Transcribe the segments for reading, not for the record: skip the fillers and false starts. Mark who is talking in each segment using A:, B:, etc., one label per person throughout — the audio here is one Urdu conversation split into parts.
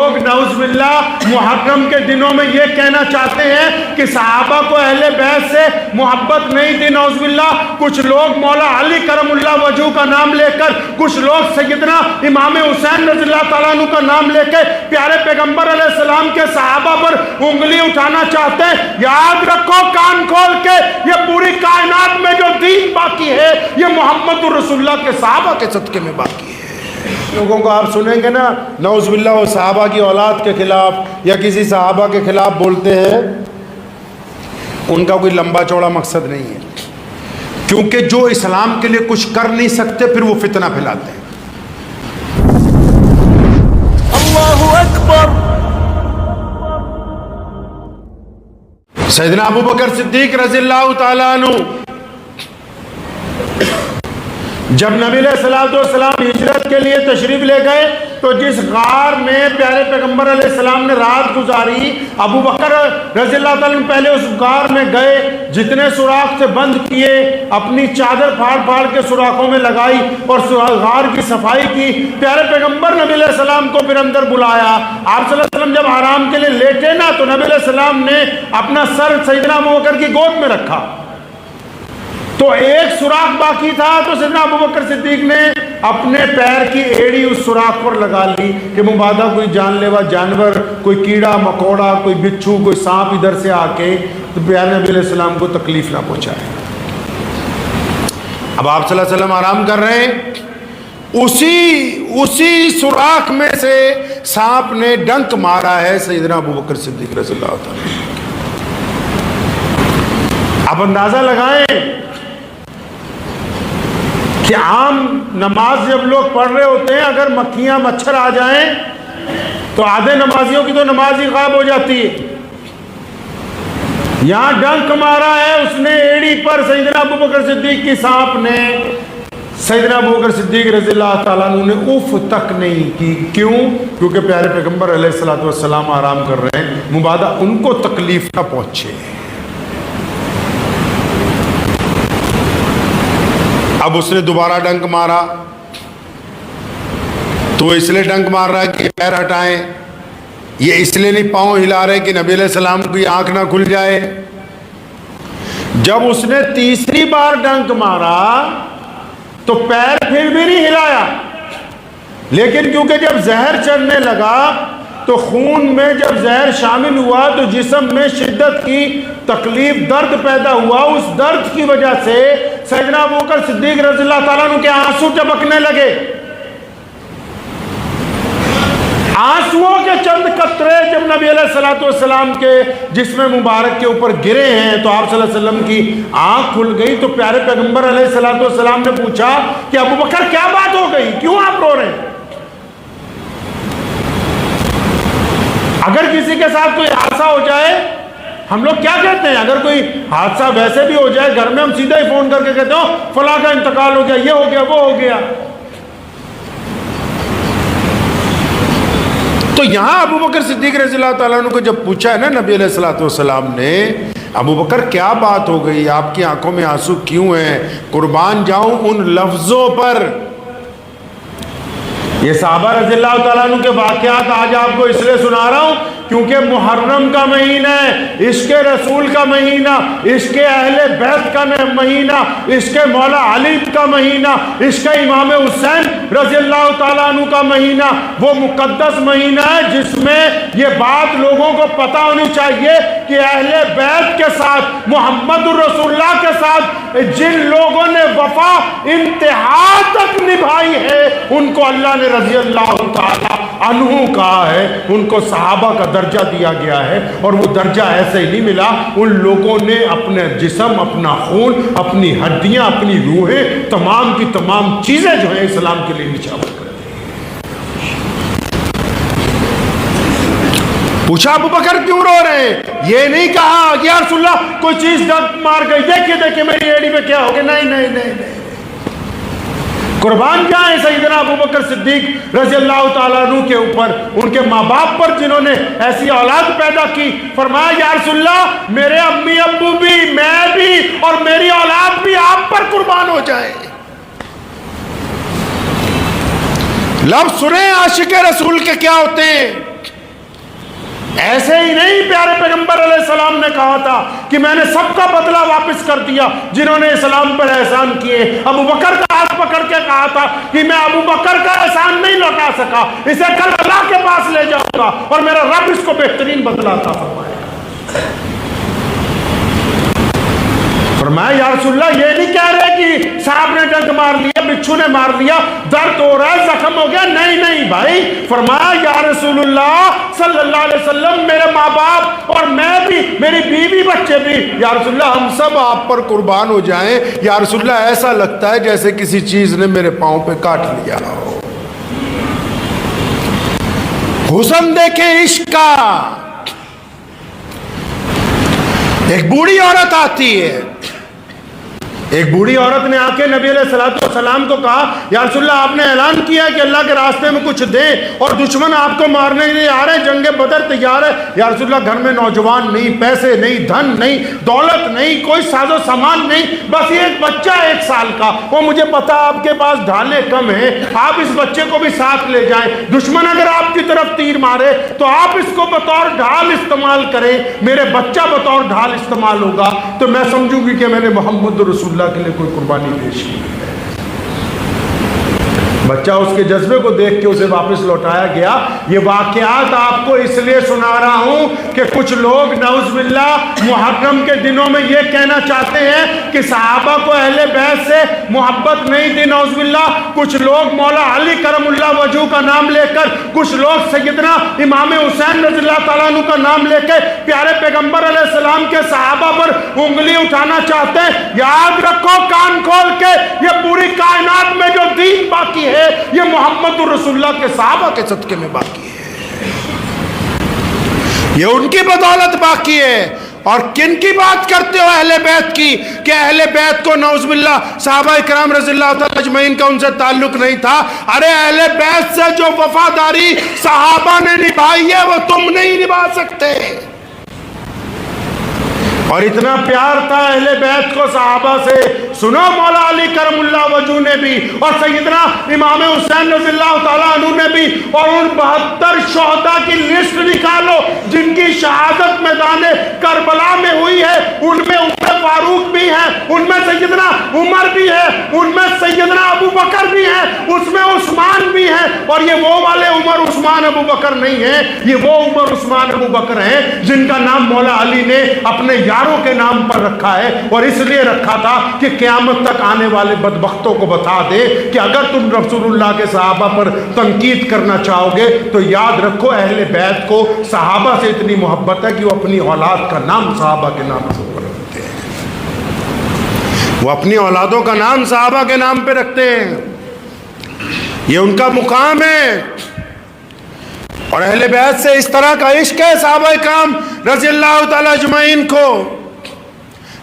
A: لوگ نعوذ باللہ محرم کے دنوں میں یہ کہنا چاہتے ہیں کہ صحابہ کو اہل بیت سے محبت نہیں تھی، نعوذ باللہ۔ کچھ لوگ مولا علی کرم اللہ وجہہ کا نام لے کر، کچھ لوگ سیدنا امام حسین رضی اللہ تعالیٰ عنہ کا نام لے کے پیارے پیغمبر علیہ السلام کے صحابہ پر انگلی اٹھانا چاہتے ہیں۔ یاد رکھو کان کھول کے، یہ پوری کائنات میں جو دین باقی ہے یہ محمد رسول اللہ کے صحابہ کے صدقے میں باقی ہے۔ لوگوں کو آپ سنیں گے نا نعوذ باللہ وہ صحابہ کی اولاد کے خلاف یا کسی صحابہ کے خلاف بولتے ہیں، ان کا کوئی لمبا چوڑا مقصد نہیں ہے، کیونکہ جو اسلام کے لیے کچھ کر نہیں سکتے پھر وہ فتنہ پھیلاتے ہیں۔ اللہ اکبر۔ سیدنا ابو بکر صدیق رضی اللہ تعالیٰ عنہ جب نبی علیہ السلام ہجرت کے لیے تشریف لے گئے تو جس غار میں پیارے پیغمبر علیہ السلام نے رات گزاری، ابو بکر رضی اللہ تعالیٰ عنہ پہلے اس غار میں گئے، جتنے سوراخ سے بند کیے اپنی چادر پھاڑ پھاڑ کے سوراخوں میں لگائی اور غار کی صفائی کی۔ پیارے پیغمبر نبی علیہ السلام کو پھر اندر بلایا۔ آپ صلی اللہ علیہ وسلم جب آرام کے لیے لیٹے نا تو نبی علیہ السلام نے اپنا سر سیدنا ابو بکر کی گود میں رکھا، تو ایک سوراخ باقی تھا تو سیدنا ابو بکر صدیق نے اپنے پیر کی ایڑی اس سوراخ پر لگا لی کہ مبادا کوئی جان لیوا جانور، کوئی کیڑا مکوڑا، کوئی بچھو، کوئی سانپ ادھر سے آ کے تو پیارے نبی علیہ السلام کو تکلیف نہ پہنچائے۔ اب آپ صلی اللہ علیہ وسلم آرام کر رہے ہیں، اسی سوراخ میں سے سانپ نے ڈنک مارا ہے سیدنا ابو بکر صدیق رضی اللہ تعالیٰ۔ آپ اندازہ لگائیں کہ عام نماز جب لوگ پڑھ رہے ہوتے ہیں اگر مکھیاں مچھر آ جائیں تو آدھے نمازیوں کی تو نماز ہی غائب ہو جاتی ہے۔ یہاں ڈنک مارا ہے اس نے ایڑی پر، سیدنا ابو بکر صدیق کی، سانپ نے سیدنا ابو بکر صدیق رضی اللہ تعالیٰ عنہ نے اف تک نہیں کی۔ کیوں؟ کیونکہ پیارے پیغمبر علیہ السلام آرام کر رہے ہیں، مبادا ان کو تکلیف نہ پہنچے۔ اب اس نے دوبارہ ڈنک مارا تو وہ اس لیے ڈنک مار رہا ہے کہ پیر ہٹائیں، یہ اس لیے نہیں پاؤں ہلا رہے کہ نبی علیہ السلام کی آنکھ نہ کھل جائے۔ جب اس نے تیسری بار ڈنک مارا تو پیر پھر بھی نہیں ہلایا، لیکن کیونکہ جب زہر چڑھنے لگا تو خون میں جب زہر شامل ہوا تو جسم میں شدت کی تکلیف، درد پیدا ہوا۔ اس درد کی وجہ سے سیدنا ابو بکر صدیق رضی اللہ تعالیٰ عنہ کے آنسو ٹپکنے لگے۔ آنسوؤں کے چند قطرے جب نبی علیہ السلام کے جسم مبارک کے اوپر گرے ہیں تو آپ صلی اللہ علیہ وسلم کی آنکھ کھل گئی۔ تو پیارے پیغمبر علیہ السلام نے پوچھا کہ ابو بکر کیا بات ہو گئی، کیوں آپ رو رہے ہیں؟ اگر کسی کے ساتھ کوئی حادثہ ہو جائے، ہم لوگ کیا کہتے ہیں؟ اگر کوئی حادثہ ویسے بھی ہو جائے گھر میں، ہم سیدھا ہی فون کر کے کہتے ہو فلاں کا انتقال ہو گیا، یہ ہو گیا، وہ ہو گیا۔ تو یہاں ابو بکر صدیق رضی اللہ تعالیٰ عنہ کو جب پوچھا ہے نا نبی علیہ السلام نے، ابو بکر کیا بات ہو گئی، آپ کی آنکھوں میں آنسو کیوں ہیں؟ قربان جاؤں ان لفظوں پر۔ یہ صحابہ رضی اللہ تعالیٰ عنہ کے واقعات آج آپ کو اس لیے سنا رہا ہوں کیونکہ محرم کا مہینہ ہے، عشق رسول کا مہینہ، عشق اہل بیت کا مہینہ، عشق مولا علی کا مہینہ، عشق امام حسین رضی اللہ تعالیٰ عنہ کا مہینہ، وہ مقدس مہینہ ہے جس میں یہ بات لوگوں کو پتہ ہونی چاہیے کہ اہل بیت کے ساتھ، محمد رسول اللہ کے ساتھ جن لوگوں نے وفا انتہا تک نبھائی ہے ان کو اللہ نے رضی اللہ تعالیٰ عنہ کہا ہے، ان کو صحابہ کا درجہ دیا گیا ہے۔ اور وہ درجہ ایسے ہی نہیں ملا، ان لوگوں نے اپنے جسم، اپنا خون، اپنی ہڈیاں، اپنی روحیں، تمام کی تمام چیزیں جو ہیں اسلام کے لیے نچھاور کر دی۔ پوچھا ابو بکر کیوں رو رہے ہیں؟ یہ نہیں کہا یا رسول اللہ کوئی چیز ڈنک مار گئی، دیکھیے میری ایڑی میں کیا ہو گیا، نہیں۔ قربان جائیں سیدنا ابو بکر صدیق رضی اللہ تعالیٰ عنہ کے اوپر، ان کے ماں باپ پر جنہوں نے ایسی اولاد پیدا کی۔ فرمایا یا رسول اللہ میرے امی ابو بھی، میں بھی اور میری اولاد بھی آپ پر قربان ہو جائے۔ لفظ سنیں عاشق رسول کے کیا ہوتے ہیں۔ ایسے ہی نہیں، پیارے پیغمبر علیہ السلام نے کہا تھا کہ میں نے سب کا بدلہ واپس کر دیا جنہوں نے اسلام پر احسان کیے۔ ابو بکر کا ہاتھ پکڑ کے کہا تھا کہ میں ابو بکر کا احسان نہیں لوٹا سکا، اسے کل اللہ کے پاس لے جاؤں گا اور میرا رب اس کو بہترین بدلہ عطا فرمائے گا۔ فرمایا یا رسول اللہ یہ نہیں کہہ رہے کہ صاحب نے ڈنک مار لیا، بچھو نے مار لیا، درد ہو رہا ہے، زخم ہو گیا، نہیں نہیں بھائی۔ فرمایا یا رسول اللہ صلی اللہ علیہ وسلم میرے ماں باپ اور میں بھی، میری بیوی بچے بھی، یا رسول اللہ ہم سب آپ پر قربان ہو جائیں، یا رسول اللہ ایسا لگتا ہے جیسے کسی چیز نے میرے پاؤں پہ کاٹ لیا ہو۔ حسن دیکھیں عشق کا۔ ایک بوڑھی عورت آتی ہے، ایک بوڑھی عورت نے آ کے نبی علیہ السلام کو کہا یا رسول اللہ آپ نے اعلان کیا کہ اللہ کے راستے میں کچھ دیں اور دشمن آپ کو مارنے کے لیے آ رہے ہیں، جنگ بدر تیار ہے، یا رسول اللہ گھر میں نوجوان نہیں، پیسے نہیں، دھن نہیں، دولت نہیں، کوئی ساز و سامان نہیں، بس یہ ایک بچہ 1 سال کا، وہ مجھے پتا آپ کے پاس ڈھالے کم ہیں، آپ اس بچے کو بھی ساتھ لے جائیں، دشمن اگر آپ کی طرف تیر مارے تو آپ اس کو بطور ڈھال استعمال کریں، میرے بچہ بطور ڈھال استعمال ہوگا تو میں سمجھوں گی کہ میں نے محمد رسول اللہ کے لیے کوئی قربانی پیش کی ہے۔ بچہ اس کے جذبے کو دیکھ کے اسے واپس لوٹایا گیا۔ یہ واقعات آپ کو اس لیے سنا رہا ہوں کہ کچھ لوگ نعوذ باللہ محرم کے دنوں میں یہ کہنا چاہتے ہیں کہ صحابہ کو اہل بیت سے محبت نہیں تھی، نعوذ باللہ۔ کچھ لوگ مولا علی کرم اللہ وجہہ کا نام لے کر، کچھ لوگ سیدنا امام حسین رضی اللہ تعالیٰ عنہ کا نام لے کے پیارے پیغمبر علیہ السلام کے صحابہ پر انگلی اٹھانا چاہتے ہیں۔ یاد رکھو کان کھول کے، یہ پوری کائنات میں جو دین باقی ہے یہ محمد رسول اللہ کے صحابہ کے صدقے میں باقی ہے، یہ ان کی بدولت باقی ہے۔ اور کن کی بات کرتے ہو اہل بیت کی کہ اہل بیت کو نعوذ باللہ صحابہ اکرام رضی اللہ تعالی اجمعین کا ان سے تعلق نہیں تھا؟ ارے اہل بیت سے جو وفاداری صحابہ نے نبھائی ہے وہ تم نہیں نبھا سکتے۔ اور اتنا پیار تھا اہل بیت کو صحابہ سے، سنو مولا علی کرم اللہ وجہہ نے بھی اور سیدنا امام حسین رضی اللہ تعالیٰ عنہ نے بھی، اور ان 72 شہداء کی لسٹ نکالو جن کی شہادت میدان کربلا میں ہوئی ہے، ان میں عمر فاروق بھی ہیں، ان میں سیدنا عمر بھی ہے، ان میں سیدنا ابو بکر بھی ہیں، اس میں عثمان بھی ہیں، اور یہ وہ والے عمر عثمان ابو بکر نہیں ہیں، یہ وہ عمر عثمان ابو بکر ہیں جن کا نام مولا علی نے اپنے یاروں کے نام پر رکھا ہے، اور اس لیے رکھا تھا کہ قیامت تک آنے والے بدبختوں کو بتا دے کہ اگر تم رسول اللہ کے صحابہ پر تنقید کرنا چاہو گے تو یاد رکھو اہل بیت کو صحابہ سے اتنی محبت ہے کہ وہ اپنی اولاد کا نام صحابہ کے نام سے رکھتے ہیں، وہ اپنی اولادوں کا نام صحابہ کے نام پہ رکھتے ہیں، یہ ان کا مقام ہے۔ اور اہل بیت سے اس طرح کا عشق ہے صحابہ کرام رضی اللہ تعالیٰ اجمعین کو۔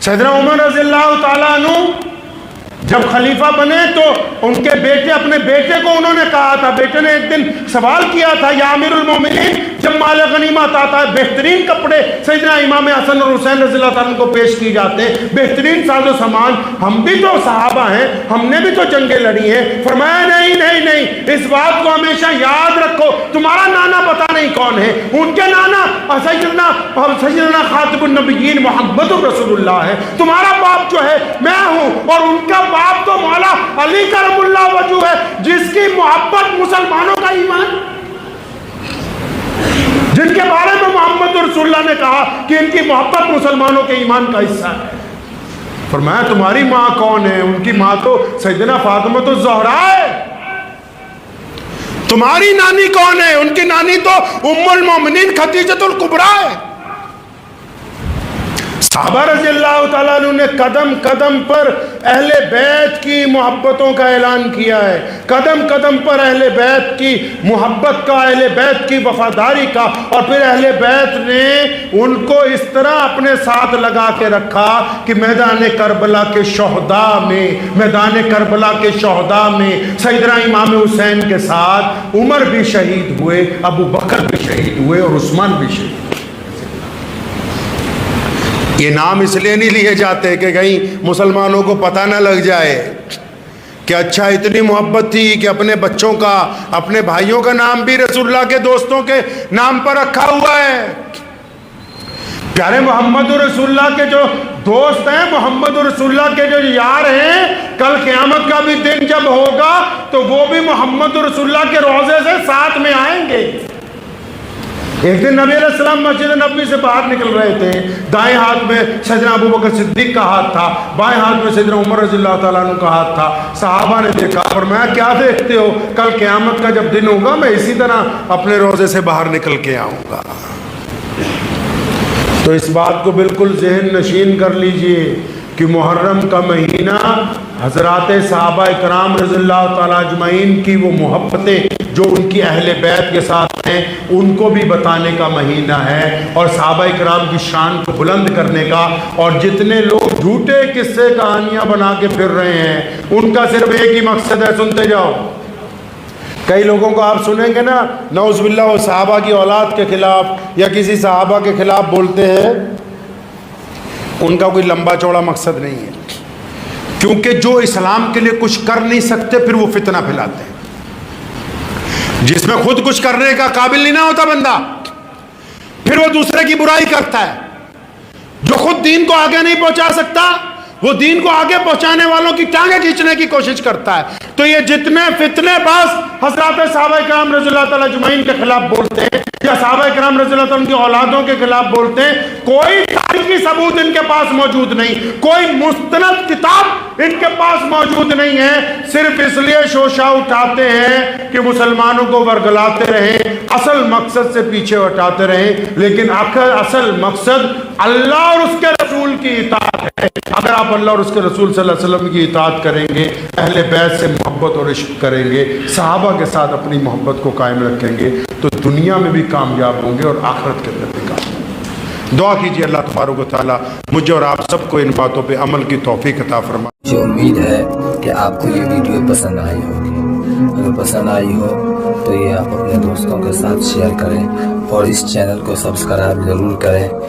A: سیدنا عمر رضی اللہ تعالیٰ عنہ جب خلیفہ بنے تو ان کے بیٹے، اپنے بیٹے کو انہوں نے کہا تھا، بیٹے نے ایک دن سوال کیا تھا یا امیر المومنین جب مال غنیمت آتا ہے بہترین کپڑے سیدنا امام حسن اور حسین رضی اللہ تعالیٰ کو پیش کی جاتے ہیں، بہترین ساز و سامان، ہم بھی تو صحابہ ہیں، ہم نے بھی تو جنگیں لڑی ہیں۔ فرمایا نہیں نہیں نہیں، اس بات کو ہمیشہ یاد رکھو، تمہارا نانا پتہ نہیں کون ہے، ان کے نانا سیدنا خاتم النبیین محمد رسول اللہ ہے، تمہارا باپ جو ہے میں ہوں، اور ان کا باپ تو مولا علی کرم اللہ وجہہ ہے جس کی محبت مسلمانوں کا ایمان، جن کے بارے میں محمد رسول اللہ نے کہا کہ ان کی محبت مسلمانوں کے ایمان کا حصہ ہے۔ فرمایا تمہاری ماں کون ہے؟ ان کی ماں تو سیدنا فاطمہ الزہرا ہے۔ تمہاری نانی کون ہے؟ ان کی نانی تو ام المومنین خدیجۃ الکبریٰ ہے۔ صحابہ رضی اللہ تعالیٰ عنہ نے قدم قدم پر اہل بیت کی محبتوں کا اعلان کیا ہے، قدم قدم پر اہل بیت کی محبت کا، اہل بیت کی وفاداری کا، اور پھر اہل بیت نے ان کو اس طرح اپنے ساتھ لگا کے رکھا کہ میدان کربلا کے شہداء میں، میدان کربلا کے شہداء میں سیدنا امام حسین کے ساتھ عمر بھی شہید ہوئے، ابو بکر بھی شہید ہوئے، اور عثمان بھی شہید ہوئے۔ یہ نام اس لیے نہیں لیے جاتے کہ کہیں مسلمانوں کو پتہ نہ لگ جائے کہ اچھا اتنی محبت تھی کہ اپنے بچوں کا اپنے بھائیوں کا نام بھی رسول اللہ کے دوستوں کے نام پر رکھا ہوا ہے. پیارے محمد رسول اللہ کے جو دوست ہیں, محمد رسول اللہ کے جو یار ہیں, کل قیامت کا بھی دن جب ہوگا تو وہ بھی محمد رسول اللہ کے روضے سے ساتھ میں آئیں گے. ایک دن نبی علیہ السلام مسجد نبوی سے باہر نکل رہے تھے, دائیں ہاتھ میں سیدنا ابو بکر صدیق کا ہاتھ تھا, بائیں ہاتھ میں سیدنا عمر رضی اللہ تعالیٰ عنہ کا ہاتھ تھا. صحابہ نے دیکھا, اور میں کیا دیکھتے ہو, کل قیامت کا جب دن ہوگا میں اسی طرح اپنے روضے سے باہر نکل کے آؤں گا. تو اس بات کو بالکل ذہن نشین کر لیجئے کہ محرم کا مہینہ حضرات صحابہ اکرام رضی اللہ تعالیٰ اجمعین کی وہ محبتیں جو ان کی اہل بیت کے ساتھ ہیں ان کو بھی بتانے کا مہینہ ہے, اور صحابہ اکرام کی شان کو بلند کرنے کا. اور جتنے لوگ جھوٹے قصے کہانیاں بنا کے پھر رہے ہیں ان کا صرف ایک ہی مقصد ہے, سنتے جاؤ. کئی لوگوں کو آپ سنیں گے نا, نعوذ باللہ, وہ صحابہ کی اولاد کے خلاف یا کسی صحابہ کے خلاف بولتے ہیں, ان کا کوئی لمبا چوڑا مقصد نہیں ہے. کیونکہ جو اسلام کے لیے کچھ کر نہیں سکتے پھر وہ فتنہ پھیلاتے ہیں. جس میں خود کچھ کرنے کا قابل نہیں نہ ہوتا بندہ, پھر وہ دوسرے کی برائی کرتا ہے. جو خود دین کو آگے نہیں پہنچا سکتا وہ دین کو آگے پہنچانے والوں کی ٹانگیں کھینچنے کی کوشش کرتا ہے. تو یہ جتنے فتنے باز حضرات صحابہ کرام رضی اللہ تعالیٰ اجمعین کے خلاف بولتے ہیں یا صحابہ کرام رضی اللہ تعالیٰ کی اولادوں کے خلاف بولتے ہیں, کوئی تاریخی ثبوت ان کے پاس موجود نہیں, کوئی مستند کتاب ان کے پاس موجود نہیں ہے. صرف اس لیے شوشہ اٹھاتے ہیں کہ مسلمانوں کو ورگلاتے رہیں, اصل مقصد سے پیچھے ہٹاتے رہیں. لیکن اصل مقصد اللہ اور اس کے رسول کی اطاعت ہے. اگر آپ اللہ اور اس کے رسول صلی اللہ علیہ وسلم کی اطاعت کریں گے, اہل بیت سے محبت اور عشق کریں گے, صحابہ کے ساتھ اپنی محبت کو قائم رکھیں گے, تو دنیا میں بھی کامیاب ہوں گے اور آخرت کے اندر بھی کامیاب. دعا کیجیے اللہ تبارک و تعالیٰ مجھے اور آپ سب کو ان باتوں پہ عمل کی توفیق عطا فرمائے.
B: مجھے امید ہے کہ آپ کو یہ ویڈیو پسند آئی ہوگی. اگر پسند آئی ہو تو یہ آپ اپنے دوستوں کے ساتھ شیئر کریں اور اس چینل کو سبسکرائب ضرور کریں.